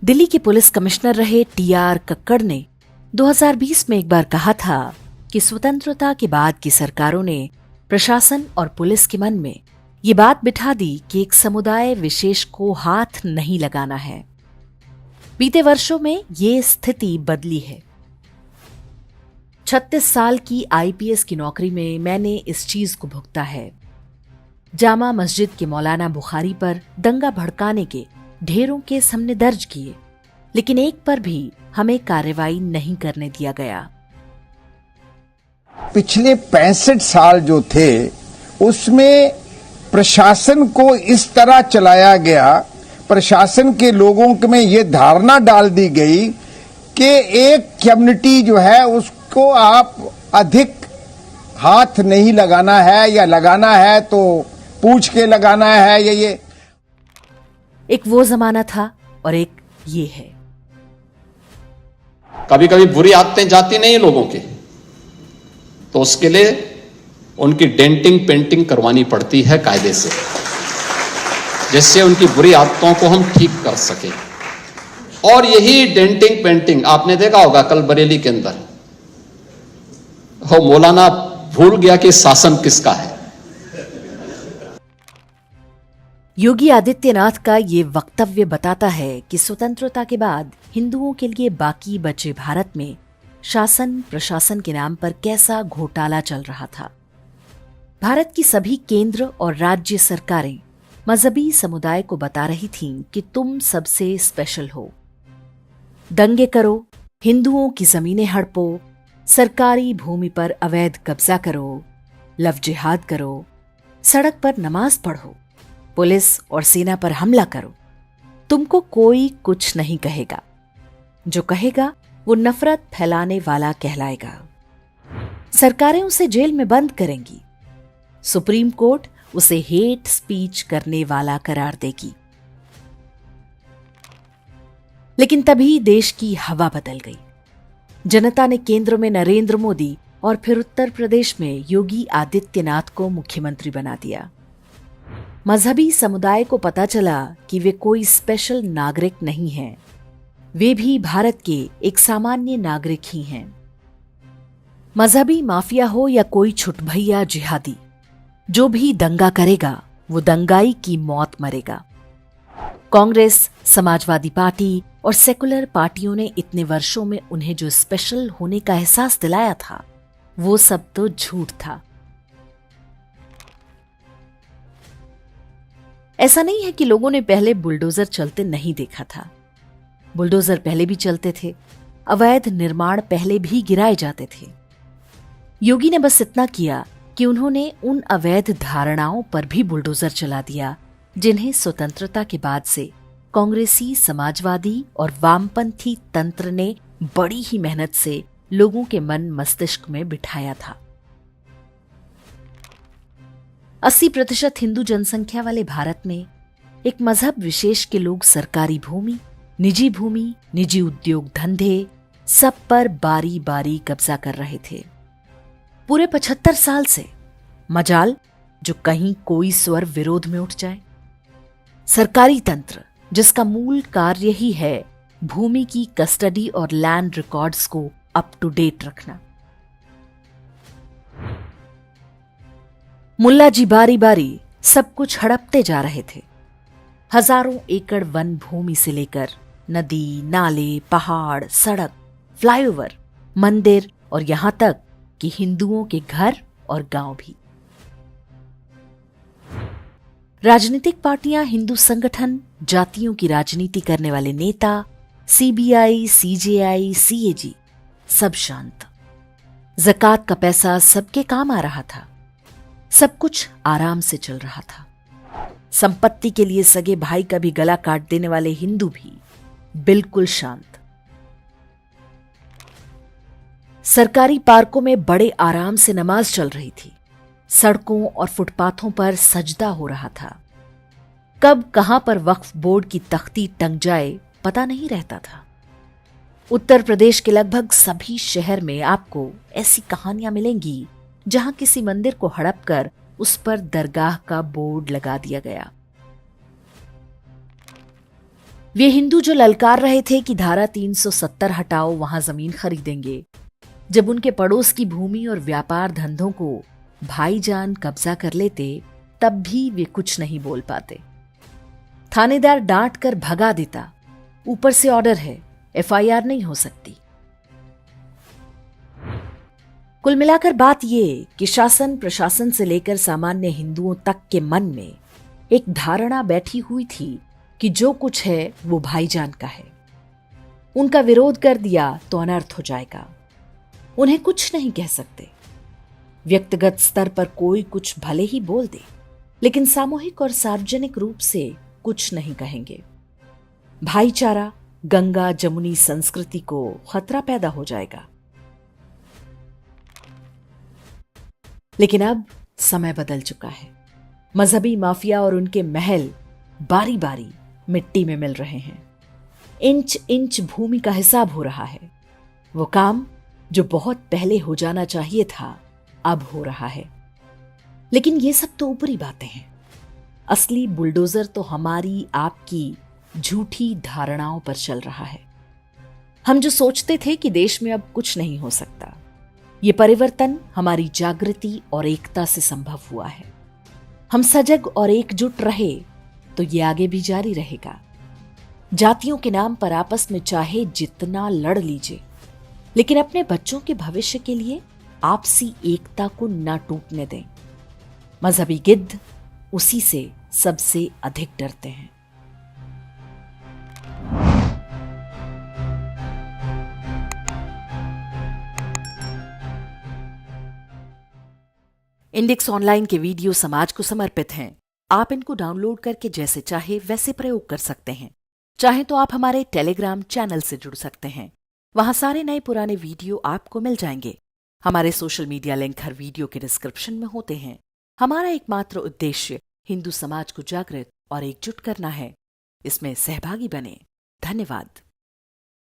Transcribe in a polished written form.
दिल्ली के police commissioner रहे TR Kakkar ने 2020 में एक बार कहा था कि स्वतंत्रता के बाद की सरकारों ने प्रशासन और पुलिस के मन में ये बात बिठा दी कि एक समुदाय विशेष को हाथ नहीं लगाना है। बीते वर्षों में ये स्थिति बदली है। 36 साल की आईपीएस की नौकरी में मैंने इस चीज को भुगता है। जामा मस्जिद के मौलाना बुखारी पर दंगा भड़काने के ढेरों केस हमने दर्ज किए, लेकिन एक पर भी हमें कार्रवाई नहीं करने दिया गया। पिछले 65 साल जो थे उसमें प्रशासन को इस तरह चलाया गया, प्रशासन के लोगों में ये धारणा डाल दी गई कि एक कम्युनिटी जो है उसको आप अधिक हाथ नहीं लगाना है, या लगाना है तो पूछ के लगाना है। ये एक वो जमाना था और एक ये है। कभी कभी बुरी आदतें जाती नहीं लोगों के, तो उसके लिए उनकी डेंटिंग पेंटिंग करवानी पड़ती है कायदे से, जिससे उनकी बुरी आदतों को हम ठीक कर सकें। और यही डेंटिंग पेंटिंग आपने देखा होगा कल बरेली के अंदर, वो मौलाना भूल गया कि शासन किसका है। योगी आदित्यनाथ का ये वक्तव्य बताता है कि स्वतंत्रता के बाद हिंदुओं के लिए बाकी बचे भारत में शासन प्रशासन के नाम पर कैसा घोटाला चल रहा था। भारत की सभी केंद्र और राज्य सरकारें मजहबी समुदाय को बता रही थीं कि तुम सबसे स्पेशल हो। दंगे करो, हिंदुओं की जमीनें हड़पो, सरकारी भूमि पर अवैध कब्जा करो, लव जिहाद करो, सड़क पर नमाज पढ़ो, पुलिस और सेना पर हमला करो, तुमको कोई कुछ नहीं कहेगा। जो कहेगा वो नफरत फैलाने वाला कहलाएगा। सरकारें उसे जेल में बंद करेंगी, सुप्रीम कोर्ट उसे हेट स्पीच करने वाला करार देगी। लेकिन तभी देश की हवा बदल गई। जनता ने केंद्र में नरेंद्र मोदी और फिर उत्तर प्रदेश में योगी आदित्यनाथ को मुख्यमंत्री बना दिया। मजहबी समुदाय को पता चला कि वे कोई स्पेशल नागरिक नहीं हैं, वे भी भारत के एक सामान्य नागरिक ही हैं। मजहबी माफिया हो या कोई छुटभैया जिहादी, जो भी दंगा करेगा वो दंगाई की मौत मरेगा। कांग्रेस, समाजवादी पार्टी और सेकुलर पार्टियों ने इतने वर्षों में उन्हें जो स्पेशल होने का एहसास दिलाया था, वो सब तो झूठ था। ऐसा नहीं है कि लोगों ने पहले बुलडोजर चलते नहीं देखा था। बुलडोजर पहले भी चलते थे, अवैध निर्माण पहले भी गिराए जाते थे। योगी ने बस इतना किया कि उन्होंने उन अवैध धारणाओं पर भी बुलडोजर चला दिया जिन्हें स्वतंत्रता के बाद से कांग्रेसी, समाजवादी और वामपंथी तंत्र ने बड़ी ही मेहनत से लोगों के मन मस्तिष्क में बिठाया था। 80% हिंदू जनसंख्या वाले भारत में एक मजहब विशेष के लोग सरकारी भूमि, निजी उद्योग धंधे सब पर बारी बारी कब्जा कर रहे थे। पूरे 75 साल से मजाल जो कहीं कोई स्वर विरोध में उठ जाए। सरकारी तंत्र जिसका मूल कार्य ही है भूमि की कस्टडी और लैंड रिकॉर्ड्स को अप टू डेट रखना। मुल्ला जी बारी बारी सब कुछ हड़पते जा रहे थे। हजारों एकड़ वन भूमि से लेकर नदी, नाले, पहाड़, सड़क, फ्लाईओवर, मंदिर और यहां तक कि हिंदुओं के घर और गांव भी। राजनीतिक पार्टियां, हिंदू संगठन, जातियों की राजनीति करने वाले नेता, सीबीआई, सीजेआई, सीएजी सब शांत। ज़कात का पैसा सबके काम आ रहा था। सब कुछ आराम से चल रहा था। संपत्ति के लिए सगे भाई का भी गला काट देने वाले हिंदू भी बिल्कुल शांत। सरकारी पार्कों में बड़े आराम से नमाज चल रही थी। सड़कों और फुटपाथों पर सजदा हो रहा था। कब कहां पर वक्फ बोर्ड की तख्ती टंग जाए पता नहीं रहता था। उत्तर प्रदेश के लगभग सभी शहर में आपको ऐसी कहानियां मिलेंगी जहां किसी मंदिर को हड़प कर उस पर दरगाह का बोर्ड लगा दिया गया। वे हिंदू जो ललकार रहे थे कि धारा 370 हटाओ, वहां जमीन खरीदेंगे, जब उनके पड़ोस की भूमि और व्यापार धंधों को भाईजान कब्जा कर लेते, तब भी वे कुछ नहीं बोल पाते। थानेदार डांट कर भगा देता, ऊपर से ऑर्डर है, एफआईआर नहीं हो सकती। कुल मिलाकर बात यह कि शासन प्रशासन से लेकर सामान्य हिंदुओं तक के मन में एक धारणा बैठी हुई थी कि जो कुछ है वो भाईजान का है। उनका विरोध कर दिया तो अनर्थ हो जाएगा, उन्हें कुछ नहीं कह सकते। व्यक्तिगत स्तर पर कोई कुछ भले ही बोल दे, लेकिन सामूहिक और सार्वजनिक रूप से कुछ नहीं कहेंगे। भाईचारा, गंगा जमुनी संस्कृति को खतरा पैदा हो जाएगा। लेकिन अब समय बदल चुका है। मजहबी माफिया और उनके महल बारी बारी मिट्टी में मिल रहे हैं। इंच इंच भूमि का हिसाब हो रहा है। वो काम जो बहुत पहले हो जाना चाहिए था, अब हो रहा है। लेकिन ये सब तो ऊपरी बातें हैं। असली बुलडोजर तो हमारी आपकी झूठी धारणाओं पर चल रहा है। हम जो सोचते थे कि देश में अब कुछ नहीं हो सकता, ये परिवर्तन हमारी जागृति और एकता से संभव हुआ है। हम सजग और एकजुट रहे तो ये आगे भी जारी रहेगा। जातियों के नाम पर आपस में चाहे जितना लड़ लीजिए, लेकिन अपने बच्चों के भविष्य के लिए आपसी एकता को ना टूटने दें। मजहबी गिद्ध उसी से सबसे अधिक डरते हैं। इंडेक्स ऑनलाइन के वीडियो समाज को समर्पित हैं। आप इनको डाउनलोड करके जैसे चाहे वैसे प्रयोग कर सकते हैं। चाहे तो आप हमारे टेलीग्राम चैनल से जुड़ सकते हैं। वहां सारे नए पुराने वीडियो आपको मिल जाएंगे। हमारे सोशल मीडिया लिंक हर वीडियो के डिस्क्रिप्शन में होते हैं। हमारा एकमात्र उद्देश्य हिंदू समाज को जागृत और एकजुट करना है। इसमें सहभागी बने। धन्यवाद।